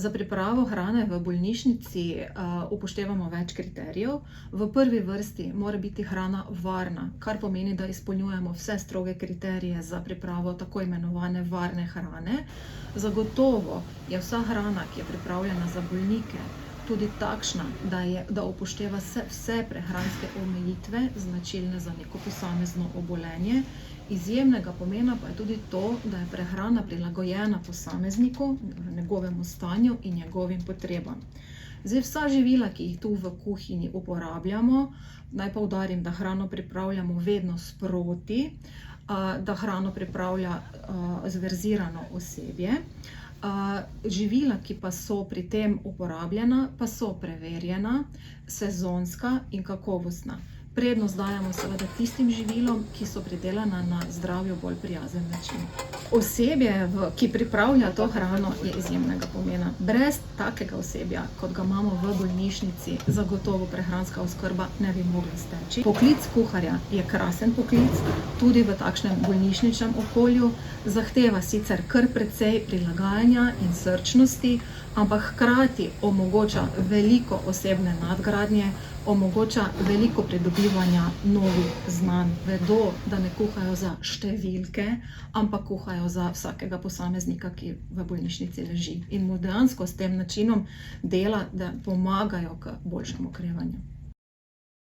Za pripravo hrane v bolnišnici upoštevamo več kriterijev. V prvi vrsti mora biti hrana varna, kar pomeni, da izpolnjujemo vse stroge kriterije za pripravo tako imenovane varne hrane. Zagotovo je vsa hrana, ki je pripravljena za bolnike, tudi takšna, da upošteva vse prehranske omejitve, značilne za neko posamezno obolenje. Izjemnega pomena pa je tudi to, da je prehrana prilagojena posamezniku, njegovemu stanju in njegovim potrebam. Zdaj, vsa živila, ki jih tu v kuhinji uporabljamo, naj poudarim, da hrano pripravljamo vedno sproti, da hrano pripravlja zverzirano osebje. Živila, ki pa so pri tem uporabljena, pa so preverjena, sezonska in kakovostna. Prednost dajemo seveda tistim živilom, ki so pridelana na zdravju bolj prijazen način. Osebje, ki pripravlja to hrano, je izjemnega pomena. Brez takega osebja, kot ga imamo v bolnišnici, zagotovo prehranska oskrba ne bi mogla steči. Poklic kuharja je krasen poklic, tudi v takšnem bolnišničnem okolju. Zahteva sicer kar precej prilagajanja in srčnosti, ampak hkrati omogoča veliko osebne nadgradnje, omogoča veliko pridobivanja novih znanj. Vedo, da ne kuhajo za številke, ampak kuhajo za vsakega posameznika, ki v bolnišnici leži. In mu dejansko s tem načinom dela, da pomagajo k boljšemu okrevanju.